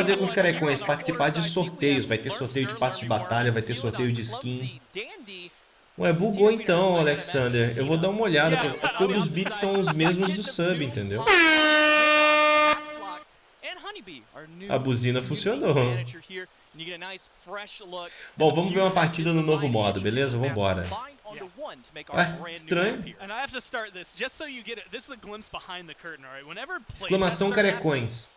fazer com os carecões? Participar de sorteios. Vai ter sorteio de passe de batalha, vai ter sorteio de skin. Ué, bugou então, Alexander. Eu vou dar uma olhada. Todos os bits são os mesmos do sub, entendeu? A buzina funcionou. Bom, vamos ver uma partida no novo modo, beleza? Vambora. Ué, estranho. Exclamação carecões.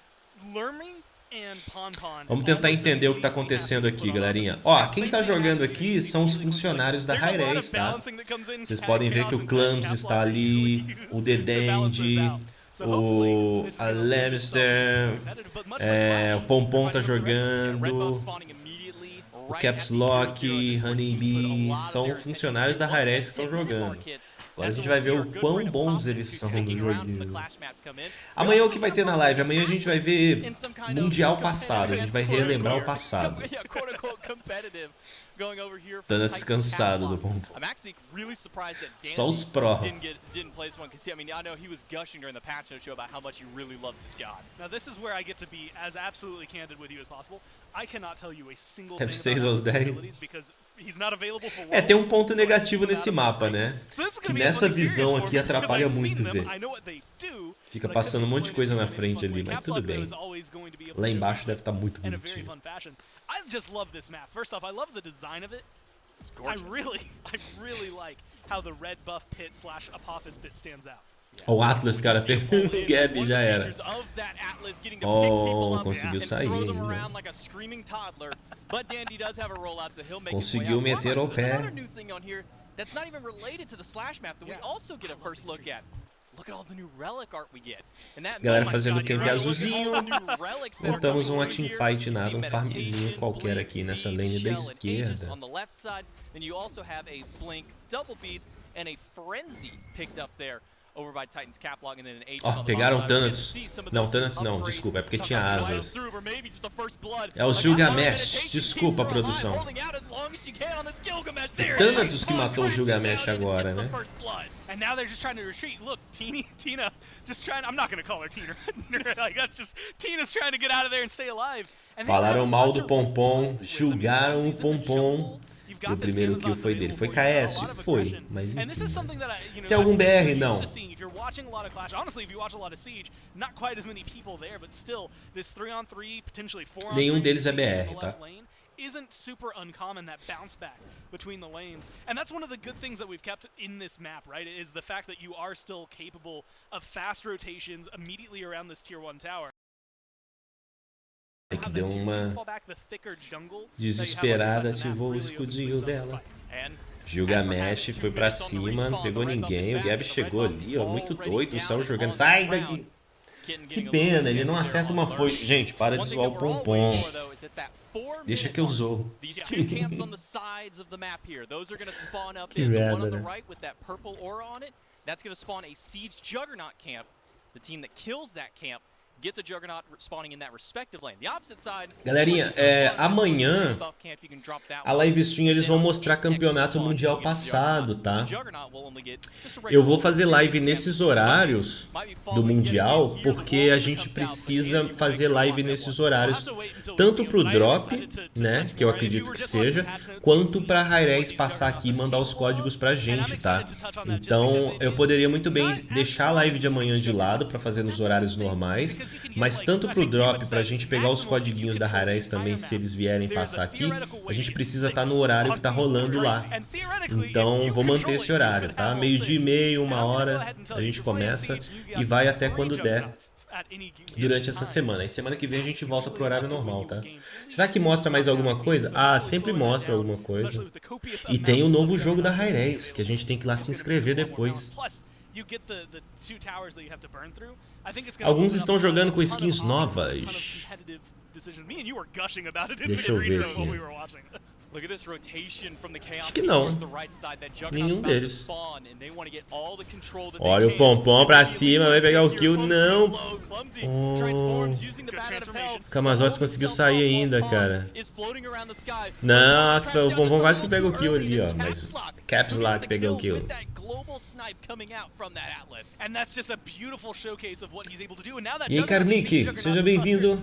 Vamos tentar entender o que está acontecendo aqui, galerinha. Ó, quem está jogando aqui são os funcionários da Hi-Rez, tá? Vocês podem ver que o Clams está ali, o The Dandy, o Lemster, o Pompom tá jogando, o Caps Lock, Honeybee, são funcionários da Hi-Rez que estão jogando. Agora a gente vai ver o quão bons eles são no joguinho. Amanhã o que vai ter na live? Amanhã a gente vai ver Mundial passado, a gente vai relembrar o passado. Dando descansado do ponto. Só os pró. F6 aos 10. Tem um ponto negativo nesse mapa, né? Que nessa visão aqui atrapalha muito ver. Fica passando um monte de coisa na frente ali, mas tudo bem. Lá embaixo deve estar muito bonitinho. I just love this map. First off, I love the design of it. I really like how the red buff pit / Apophis pit stands out. O Atlas, cara, pegou um gap e já era. Oh, conseguiu sair ainda. Conseguiu meter o pé. Galera fazendo camp azulzinho. Montamos uma teamfight nada, um farmzinho qualquer aqui nessa lane da esquerda. Pegaram Thanatos. Não, Thanatos não, desculpa, é porque tinha asas. É o Gilgamesh, desculpa, produção. Thanatos que matou o Gilgamesh agora, né? And now they're just trying to retreat. Look, Tina just trying. I'm not gonna call her Tina. Like that's just Tina's trying to get out of there and stay alive. Falaram mal do Pompom, julgaram o Pompom. E o primeiro kill foi dele. Foi KS? Foi, mas enfim. Tem algum BR? Não. Nenhum deles é BR, tá? Isn't super uncommon, that bounce back between the lanes. And that's one of the good things that we've kept in this map, right? Is the fact that you are still capable of fast rotations immediately around this tier 1 tower. É que deu uma desesperada, ativou o escudinho dela. Gilgamesh foi pra cima, não pegou ninguém. O Gab chegou ali, ó, muito doido, o céu jogando. Sai daqui! Que pena, ele não acerta uma foice. Gente, para de zoar o Pompom. Deixa que eu zoo. Que merda, né? Galerinha, amanhã a live stream eles vão mostrar campeonato mundial passado, tá? Eu vou fazer live nesses horários do mundial porque a gente precisa fazer live nesses horários tanto pro drop, né, que eu acredito que seja, quanto pra Hi-Rez passar aqui e mandar os códigos pra gente, tá? Então eu poderia muito bem deixar a live de amanhã de lado pra fazer nos horários normais, mas tanto pro drop, pra gente pegar os codiguinhos da Hi-Rez também, se eles vierem passar aqui, a gente precisa estar no horário que tá rolando lá. Então vou manter esse horário, tá? 12h30, 1h, a gente começa e vai até quando der durante essa semana. E semana que vem a gente volta pro horário normal, tá? Será que mostra mais alguma coisa? Ah, sempre mostra alguma coisa. E tem o novo jogo da Hi-Rez, que a gente tem que ir lá se inscrever depois. Alguns estão jogando com skins novas. Deixa eu ver aqui. Acho que não. Nenhum deles. Olha o Pompom pra cima, vai pegar o kill. Não. O Camazotz conseguiu sair ainda, cara. Nossa, o Pompom quase que pega o kill ali, ó. Mas Caps Lock pegou o kill. E aí, Karmik, seja bem-vindo.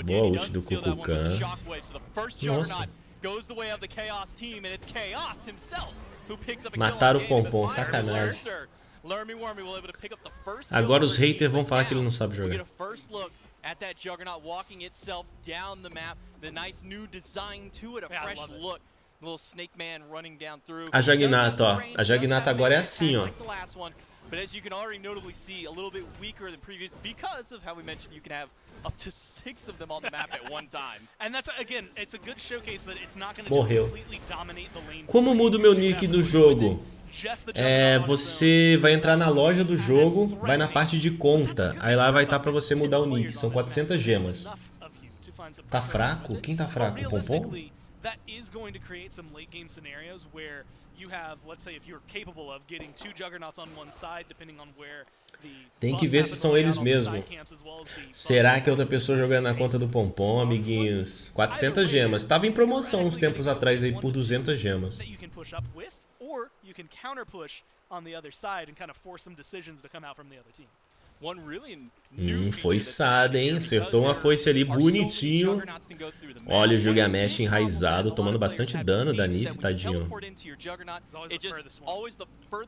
Boa ult do Kukulkan. Nossa. Mataram o Pompom, sacanagem. Agora os haters vão falar que ele não sabe jogar. A Jagnata, ó. A Jagnata agora é assim, ó. But as you can already notably see, a little bit weaker than previous because of how we mentioned you can have up to 6 of them on the map at one time. And that's again, it's a good showcase that it's not going to Morreu. completely dominate the lane. Como muda o meu nick do jogo? Você vai entrar na loja do jogo, vai na parte de conta, aí lá vai estar pra você mudar o nick. São 400 gemas. Tá fraco? Quem tá fraco? O Pompom? Tem que ver se são eles mesmo. Será que é outra pessoa jogando na conta do Pompom, amiguinhos? 400 gemas. Tava em promoção uns tempos atrás aí por 200 gemas. Foiçada, hein? Acertou uma foice ali bonitinho. Olha o Gilgamesh enraizado, tomando bastante dano da Nif, tadinho.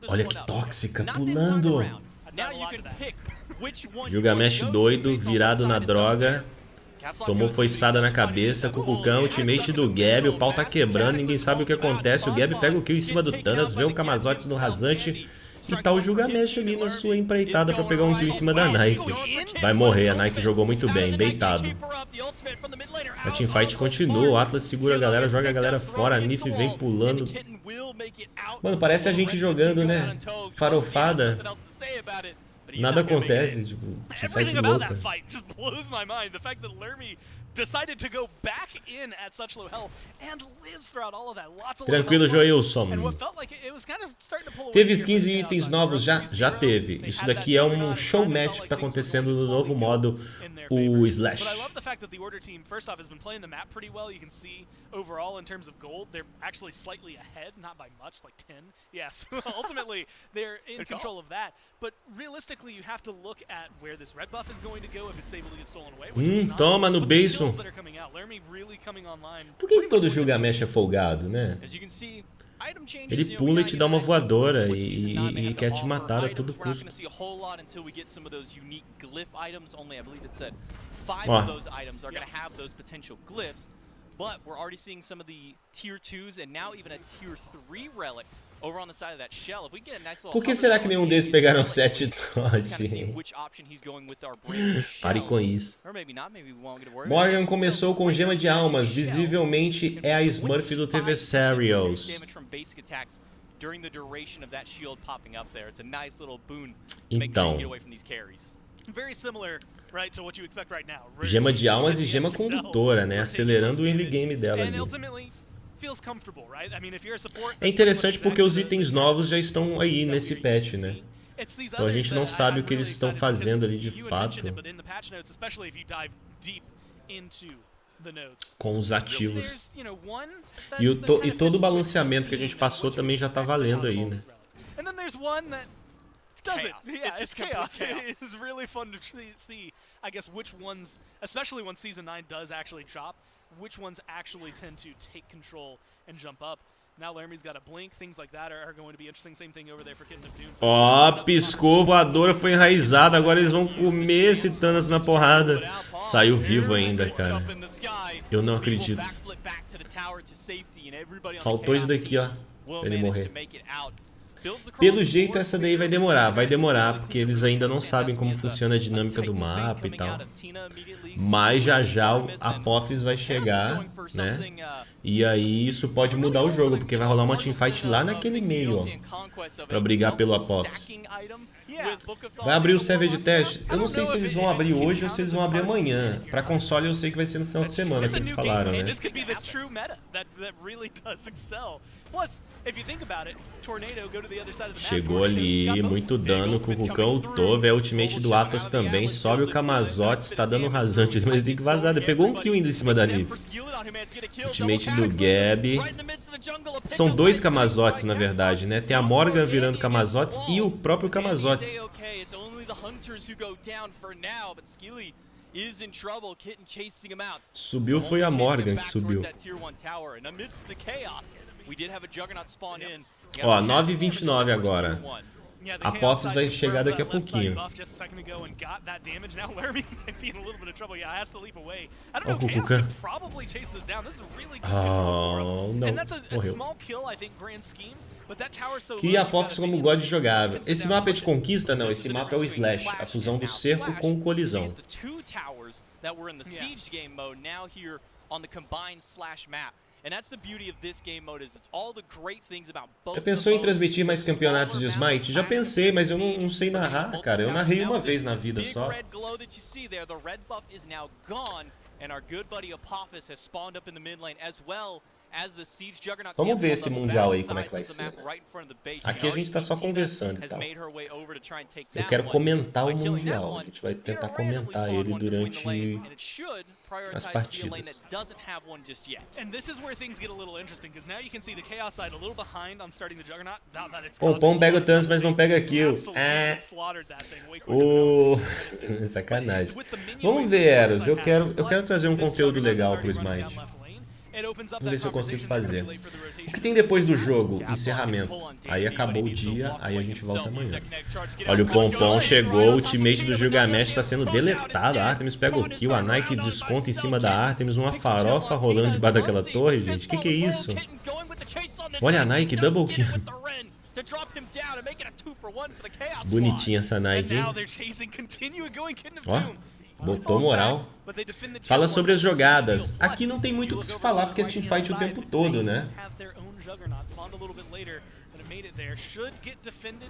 Olha que tóxica, pulando. Gilgamesh doido, virado na droga. Tomou foiçada na cabeça. Kukulkan, ultimate do Gabi. O pau tá quebrando, ninguém sabe o que acontece. O Gabi pega o kill em cima do Thanos, vê o Camazotz no rasante. E tá o Gilgamesh ali na sua empreitada pra pegar um kill em cima da Nike. Vai morrer, a Nike jogou muito bem, beitado. A teamfight continua, o Atlas segura a galera, joga a galera fora, a Nif vem pulando. Mano, parece a gente jogando, né? Farofada. Nada acontece, tipo, teamfight louca. Tranquilo, Joilson. Teve skins e itens novos? Já teve. Isso daqui é um show match que tá acontecendo no novo modo, o Slash. Toma no beijo. Por que todo Gilgamesh é folgado, né? Ele pula e te dá uma voadora e quer te matar a todo custo. Ó. But we're already seeing some of the tier 2s and now even a tier 3 relic over on the side of that shell. If we get a nice little. Por que será que nenhum deles pegaram 7 dodge? Pare com isso. Morgan começou com gema de almas. Visivelmente é a Smurf do TV Serials. Então. Gema de almas e gema condutora, né? Acelerando o early game dela ali. É interessante porque os itens novos já estão aí nesse patch, né? Então a gente não sabe o que eles estão fazendo ali de fato com os ativos. E todo o balanceamento que a gente passou também já tá valendo aí, né? It's chaos. It is really fun to see, I guess, which ones, especially when Season 9 does actually drop, which ones actually tend to take control and jump up. Now Laramie's got a blink, things like that are going to be interesting. Same thing over there for Kitten of Doom. Ó, piscou, voadora foi enraizada, agora eles vão comer esse Thanos na porrada. Saiu vivo ainda, cara. Eu não acredito. Faltou isso daqui, ó, pra ele morrer. Pelo jeito essa daí vai demorar, porque eles ainda não sabem como funciona a dinâmica do mapa e tal. Mas já a Apophis vai chegar, né? E aí isso pode mudar o jogo, porque vai rolar uma teamfight lá naquele meio, ó, pra brigar pelo Apophis. Vai abrir o server de teste? Eu não sei se eles vão abrir hoje ou se eles vão abrir amanhã. Pra console eu sei que vai ser no final de semana que eles falaram, né? Chegou ali, muito dano com o Cucão, o Tove, é ultimate do Atlas também, sobe o Kamazotes, tá dando rasante, mas ele tem que vazar, ele pegou um kill ainda em cima da Liv. Ultimate do Gabi. São dois Kamazotes, na verdade, né? Tem a Morgan virando Kamazotes e o próprio Kamazotes. Subiu foi a Morgan que subiu. Ó, 9h29 agora. A Apophis vai chegar daqui a pouquinho. Ó o Kukukan. Oh, não. Morreu. Que Apophis como God jogável. Esse mapa é de conquista? Não, esse mapa é o Slash. A fusão do cerco com o colisão. Já pensou em transmitir mais campeonatos de Smite? Já pensei, mas eu não sei narrar, cara. Eu narrei uma vez na vida só. Vamos ver esse Mundial aí, como é que vai ser. Aqui a gente tá só conversando e tal. Eu quero comentar o Mundial. A gente vai tentar comentar ele durante as partidas. Pô, o Pom pega o Thanos, mas não pega kill. Sacanagem. Vamos ver, Eros. Eu quero trazer um conteúdo legal pro Smite. Vamos ver se eu consigo fazer. O que tem depois do jogo? Encerramento. Aí acabou o dia, aí a gente volta amanhã. Olha, o Pompom chegou, o ultimate do Gilgamesh está sendo deletado. A Artemis pega o kill, a Nike desconta em cima da Artemis, uma farofa rolando debaixo daquela torre, gente. Que é isso? Olha a Nike, double kill. Bonitinha essa Nike, hein? Ó. Botou moral. Fala sobre as jogadas. Aqui não tem muito o que se falar porque é teamfight o tempo todo, né?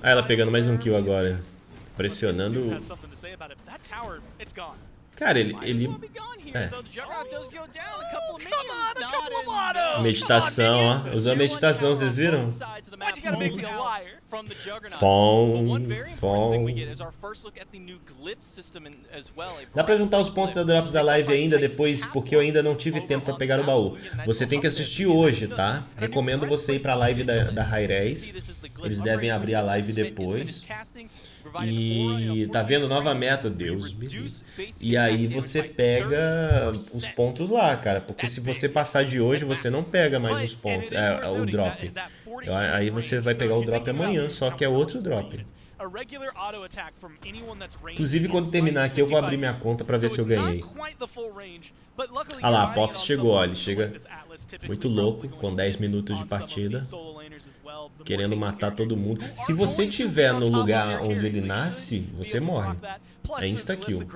Ah, ela pegando mais um kill agora. Pressionando. Cara, ele... É. Meditação, ó. Usou a meditação, vocês viram? Dá pra juntar os pontos da Drops da live ainda depois, porque eu ainda não tive tempo pra pegar o baú. Você tem que assistir hoje, tá? Recomendo você ir pra live da Hi-Rez. Eles devem abrir a live depois. E tá vendo? Nova meta, Deus me livre. E aí você pega os pontos lá, cara. Porque se você passar de hoje, você não pega mais os pontos, o drop. Aí você vai pegar o drop amanhã, só que é outro drop. Inclusive, quando terminar aqui, eu vou abrir minha conta pra ver se eu ganhei. Ah lá, a Apophis chegou, ó, ele chega muito louco, com 10 minutos de partida, querendo matar todo mundo. Se você estiver no lugar onde ele nasce, você morre. É insta-kill.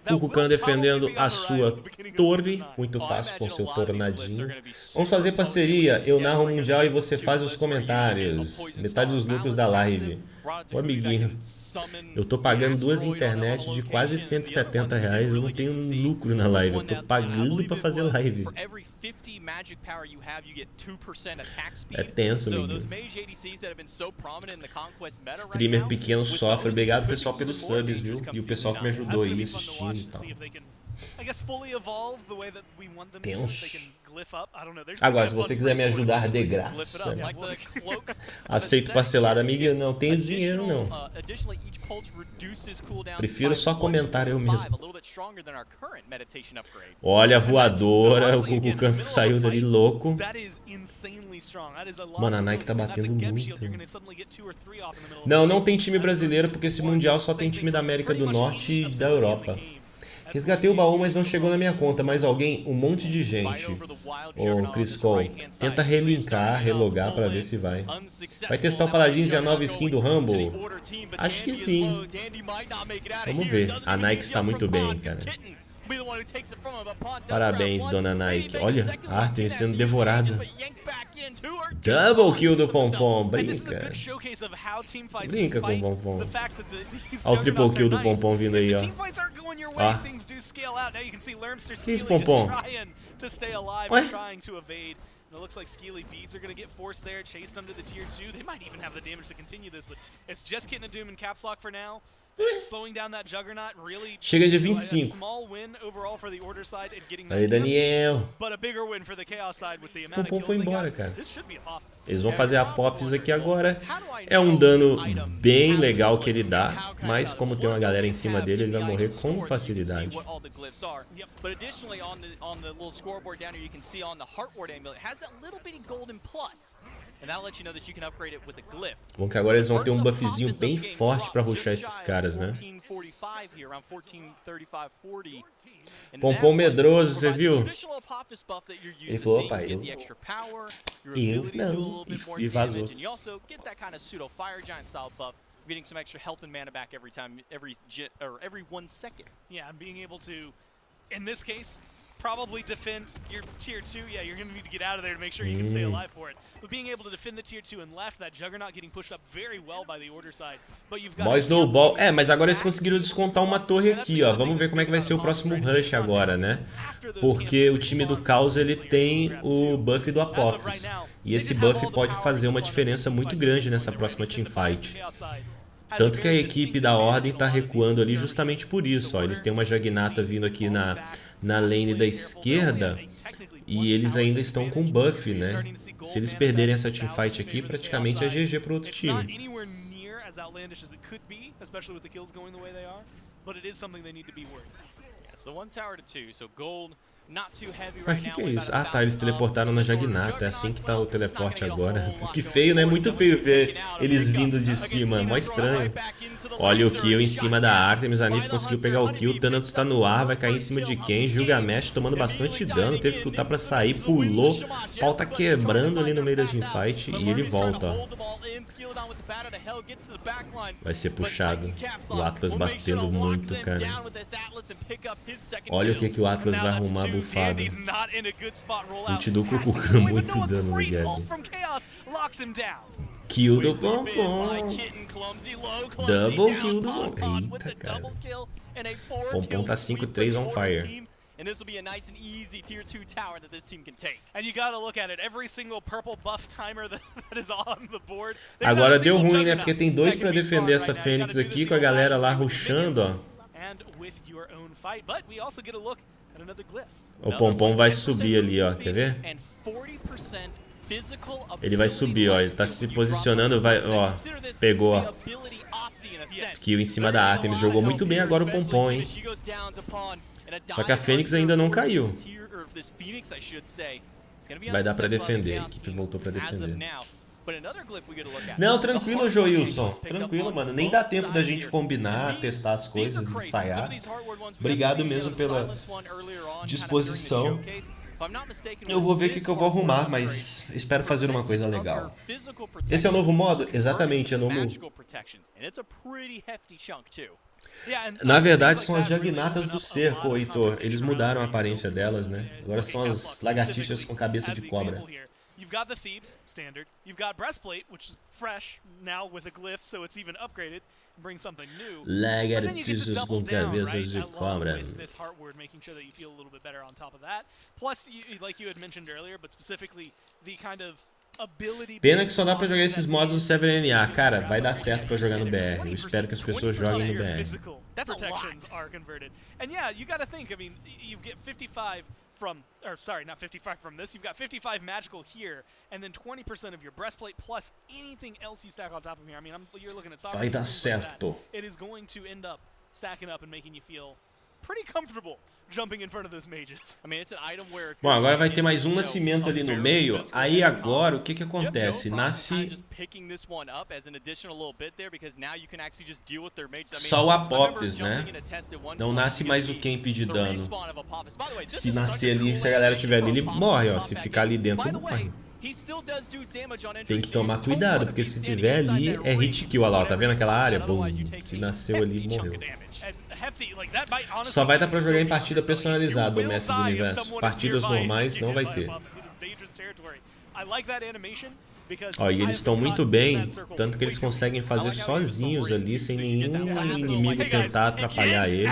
Kukukan defendendo a sua torre, muito fácil com seu tornadinho. Vamos fazer parceria, eu narro o Mundial e você faz os comentários. Metade dos lucros da live. Ô amiguinho, eu tô pagando duas internet de quase 170 reais, eu não tenho lucro na live, eu tô pagando pra fazer live. É tenso, menino. Streamer pequeno sofre. Obrigado, pessoal, pelos subs, viu? E o pessoal que me ajudou aí assistindo e tal. Tenso. Agora, se você quiser me ajudar de graça, né? Aceito parcelado, amiga. Não tenho dinheiro, não. Prefiro só comentar eu mesmo. Olha a voadora. O Kukukan saiu dali louco. Mano, a Nike tá batendo muito. Não tem time brasileiro porque esse Mundial só tem time da América do Norte e da Europa. Resgatei o baú, mas não chegou na minha conta. Mais alguém? Um monte de gente. Ô, Chris Cole, tenta relinkar, relogar pra ver se vai. Vai testar o Paladins e a nova skin do Rumble? Acho que sim. Vamos ver. A Nike está muito bem, cara. Parabéns, Dona Nike. Olha, a Artemis sendo devorada. Double kill do Pompom. Brinca. Brinca com o Pompom. Olha o triple kill do Pompom vindo aí, ó. Ó. Que isso, Pompom? Ué? It looks like Skeely beads are going to get forced there, chased under the tier 2. They might even have the damage to continue this, but it's just getting a Doom in caps lock for now. Slowing down that Juggernaut really. Chega de 25. Small win overall for the Order side and getting Aí, Daniel. But a bigger win for the Chaos side with the amount of Pompom foi embora, cara. This should be Apophis. Eles vão fazer a Apophis aqui agora. É um dano bem legal que ele dá, mas como tem uma galera em cima dele, ele vai morrer com facilidade. But additionally on the little scoreboard down here you can see on the Heartward amulet has that little bitty golden plus. And that'll let you know that you can upgrade it with a glyph. Bom que agora eles vão ter um buffzinho bem forte pra rushar esses caras, né? Pompom medroso, você viu? Ele falou, opa, eu não, e vazou. Getting some extra health and mana back every time, every 1 second. Yeah, and being able to, in this case, probably defend your tier 2. Yeah, you're going to need to get out of there to make sure you can stay alive for it. But being able to defend the tier 2 and left, that Juggernaut getting pushed up very well by the Order side. But you've got Boy Snowball. É, mas agora eles conseguiram descontar uma torre aqui, ó. Vamos ver como é que vai ser o próximo rush agora, né? Porque o time do Caos, ele tem o buff do Apophis. E esse buff pode fazer uma diferença muito grande nessa próxima teamfight. Tanto que a equipe da Ordem tá recuando ali justamente por isso, ó. Eles têm uma Juggernaut vindo aqui na lane da esquerda e eles ainda estão com buff, né? Se eles perderem essa teamfight aqui, praticamente é GG pro outro time. Mas que é isso? Ah tá, eles teleportaram na Juggernaut, é assim que tá o teleporte agora. Que feio, né? Muito feio ver eles vindo de cima, mó estranho. Olha o kill em cima da Artemis, a Nif conseguiu pegar o kill, Thanatos tá no ar, vai cair em cima de quem? Gilgamesh tomando bastante dano, teve que lutar pra sair, pulou, o pau tá quebrando ali no meio da teamfight e ele volta, ó. Vai ser puxado, o Atlas batendo muito, cara. Olha o que o Atlas vai arrumar bufado. Ult do Kukulkan, muito dano no Gabi. Kill do Pompom. Double kill do Pompom. Eita, cara. Pompom tá 5-3 on fire. And this will be a nice and easy tier 2 tower that this team can take. And you gotta look at it. Every single purple buff timer that is on the board. Agora deu ruim, né? Porque tem dois pra defender essa Fênix aqui com a galera lá rushando, ó. O Pompom vai subir ali, ó. Quer ver? Ele vai subir, ó. Ele tá se posicionando, vai, ó. Pegou, ó. Kill em cima da Artemis. Jogou muito bem agora o Pompom, hein? Só que a Fênix ainda não caiu. Vai dar pra defender. A equipe voltou pra defender. Não, tranquilo, Joilson. Tranquilo, mano. Nem dá tempo da gente combinar, testar as coisas, ensaiar. Obrigado mesmo pela disposição. Eu vou ver o que eu vou arrumar, mas espero fazer uma coisa legal. Esse é o novo modo? Exatamente, é novo. Na verdade, são as Juggernautas do cerco, Heitor. Eles mudaram a aparência delas, né? Agora são as lagartixas com cabeça de cobra. You've got the Thebes, standard. You've got Breastplate, which is fresh now with a glyph, so it's even upgraded. Bring something new. Lagartixas com cabeças de cobra. This Heartward, making sure that you feel a little bit better on top of that. Plus, like you had mentioned earlier, but specifically the kind of Pena que só dá pra jogar esses modos no 7NA. Cara, vai dar certo pra jogar no BR. Eu espero que as pessoas joguem no BR. From, or sorry, not 55 from this. You've got 55 magical here, and then 20% of your breastplate plus anything else you stack on top of here. I mean, you're looking at vai dar certo. It is going to end up stacking up and making you feel pretty comfortable jumping in front of those mages. I mean, it's an item where bom, agora vai ter mais um nascimento ali no meio. Aí agora o que que acontece? Nasce só o Apophis, né? Não nasce mais o camp de dano. Se nascer ali, se a galera estiver ali, ele morre, ó. Se ficar ali dentro, morre. Tem que tomar cuidado, porque se tiver ali, é hit kill. Olha lá, tá vendo aquela área? Bum, se nasceu ali, morreu. Só vai dar pra jogar em partida personalizada, o Mestre do Universo. Partidas normais não vai ter. Ó, e eles estão muito bem, tanto que eles conseguem fazer sozinhos ali, sem nenhum inimigo tentar atrapalhar eles.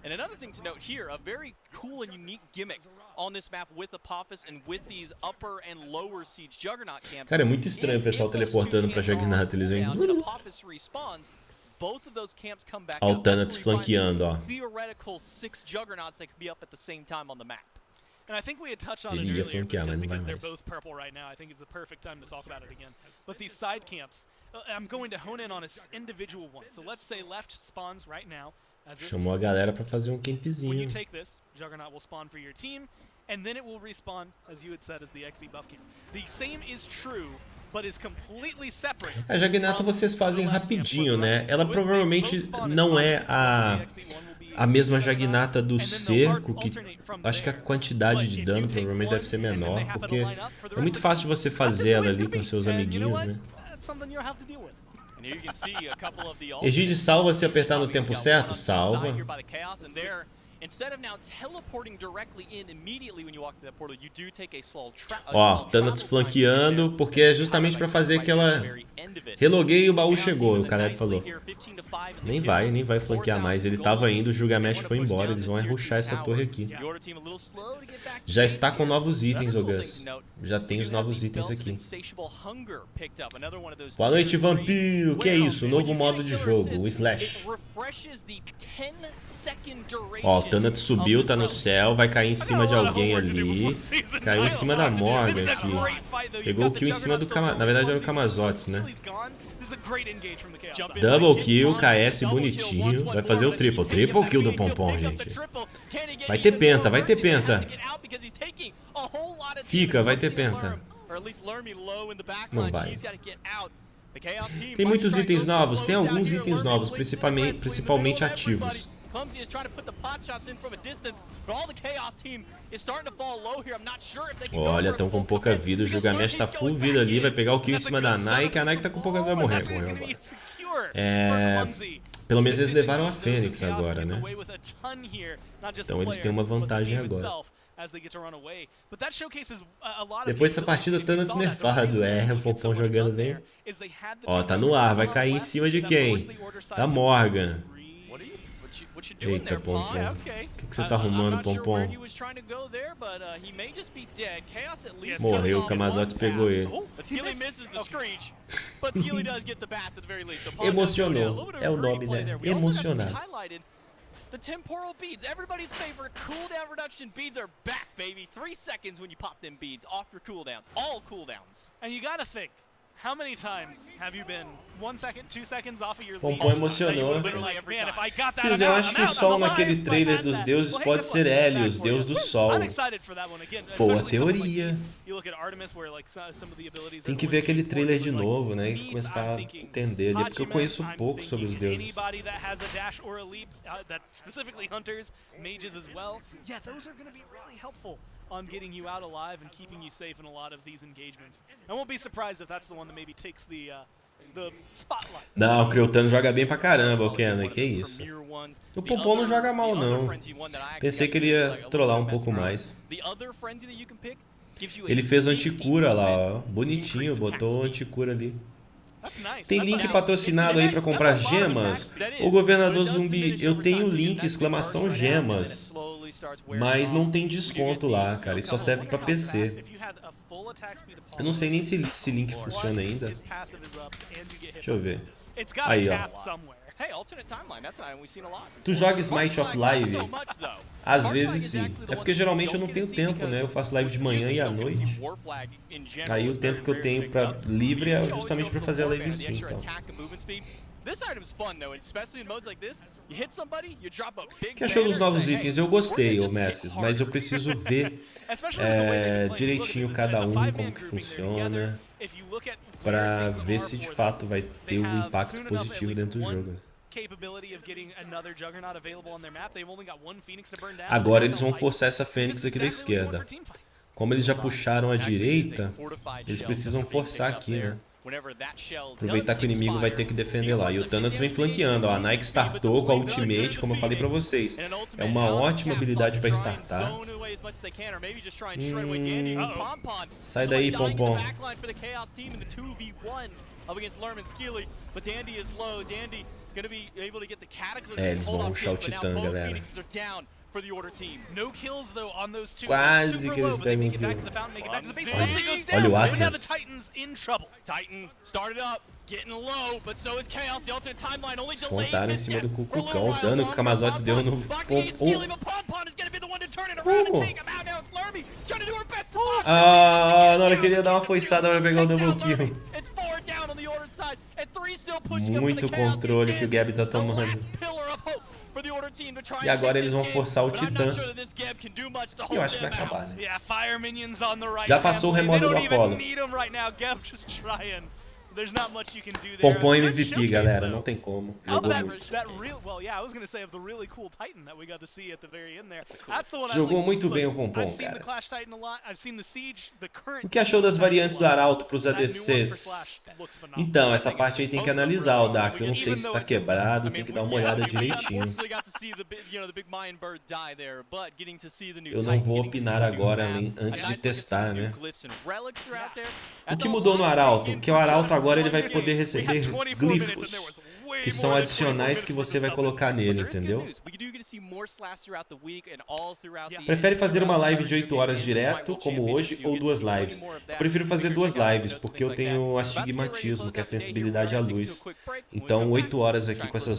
And another thing to note here, a very cool and unique gimmick on this map with Apophis and with these upper and lower siege Juggernaut camps. Cara, é muito estranho o pessoal teleportando pra Juggernaut, eles vêm. Ó, o Thanatos flanqueando, ó. Theoretical 6 Juggernauts that could be up at the same time on the map. And I think we had touched on it Ele ia earlier, flanquear, but mas just não vai because they're mais. both purple right now, I think it's a perfect time to talk about it again. But these side camps, I'm going to hone in on an individual one. So let's say left spawns right now. Chamou a galera pra fazer um When you campzinho. take this, Juggernaut will spawn for your team, and then it will respawn, as you had said, as the XP buff camp. The same is true, but is completely separate. A Juggernaut vocês fazem rapidinho, né? Ela provavelmente não é a mesma Juggernaut do cerco, que acho que a quantidade de dano provavelmente deve ser menor, porque é muito fácil de você fazer ela ali com seus amiguinhos, né? Egide salva se apertar no tempo certo? Salva. Ó, Thanatos flanqueando, porque é justamente pra fazer aquela... Reloguei e o baú chegou, o Caleb falou. Nem vai flanquear mais. Ele tava indo, o Gilgamesh foi embora. Eles vão rushar essa torre aqui. Já está com novos itens, Ogus. Já tem os novos itens aqui. Boa noite, Vampiro. Que é isso? Novo modo de jogo, o Slash. Ó, o Thanatos subiu, tá no céu, vai cair em cima de alguém ali. Caiu em cima da Morgan aqui. Pegou o kill em cima do Kama... Na verdade era o Kamazotes, né? Double kill, KS bonitinho. Vai fazer o triple. Triple kill do Pompom, gente. Vai ter penta, vai ter penta. Fica, vai ter penta. Não vai. Tem muitos itens novos? Tem alguns itens novos, principalmente ativos. Olha, estão com pouca vida. O Gilgamesh tá full vida ali. Vai pegar o kill em cima da Nike. A Nike tá com pouca vida, vai morrer. Morreu agora. Pelo menos eles levaram a Fênix agora, né? Então eles têm uma vantagem agora. Depois dessa partida, Thanatos nerfado. É, o Pompom jogando bem. Ó, tá no ar. Vai cair em cima de quem? Da Morgan. Eita, Pompom. O que você tá arrumando, Pompom? Morreu, o Kamazotes pegou ele. Emocionou. É o nome, né? Emocionado. The temporal beads, everybody's favorite cooldown reduction beads are back, baby. 3 seconds when you pop them beads off your cooldowns, all cooldowns. And you gotta think, how many times have you been 1 second, 2 seconds off of your lead? Pompom emocionou. Sim, eu acho que o sol naquele trailer dos deuses pode ser Hélios, deus do sol. Boa teoria. Tem que ver aquele trailer de novo, né? E começar a entender ali, porque eu conheço pouco sobre os deuses. On getting you out alive and keeping you safe in a lot of these engagements. I won't be surprised if that's the one that maybe takes the spotlight. Não, o Creotano joga bem pra caramba, o Kenan, que isso. O Pompom não joga mal, não. Pensei que ele ia trollar um pouco mais. Ele fez anticura lá, ó. Bonitinho, botou anticura ali. Tem link patrocinado aí pra comprar gemas? O governador zumbi, eu tenho link, exclamação gemas. Mas não tem desconto lá, cara. Isso só serve pra PC. Eu não sei nem se esse link funciona ainda. Deixa eu ver. Aí, ó. Tu joga Smite of Live? Às vezes sim. É porque geralmente eu não tenho tempo, né? Eu faço live de manhã e à noite. Aí o tempo que eu tenho pra livre é justamente pra fazer a live stream, então. O que achou dos novos itens? Eu gostei, ô Messi, mas eu preciso ver direitinho cada um, como que funciona, pra ver se de fato vai ter um impacto positivo dentro do jogo. Agora eles vão forçar essa Fênix aqui da esquerda. Como eles já puxaram a direita, eles precisam forçar aqui, né? Aproveitar que o inimigo vai ter que defender lá. E o Thanatos vem flanqueando. Ó, a Nike startou com a ultimate, como eu falei pra vocês. É uma ótima habilidade pra startar. Sai daí, Pompom. É, eles vão rushar o Titã, galera. Quase que eles pegam um kill. Olha o Atlas. Descontaram em cima do Cucucão. O dano que o Camazotz deu no Pompom. Ah, na hora que ele ia dar uma foiçada pra pegar o double kill. Muito controle que o Gabi tá tomando. E agora eles vão forçar o Titã. E eu acho que vai acabar, né? Já passou o remodo do Apollo. Pompom MVP, galera. Não tem como. Jogou muito. Jogou muito bem o Pompom, cara. O que achou das variantes do Arauto para os ADCs? Então, essa parte aí tem que analisar, o Dax. Eu não sei se está quebrado, tem que dar uma olhada direitinho. Eu não vou opinar agora antes de testar, né? O que mudou no Arauto? Que o Arauto agora ele vai poder receber glifos, que são adicionais que você vai colocar nele, entendeu? Prefere fazer uma live de 8 horas direto, como hoje, ou 2 lives? Eu prefiro fazer 2 lives, porque eu tenho astigmatismo, que é sensibilidade à luz. Então 8 horas aqui com essas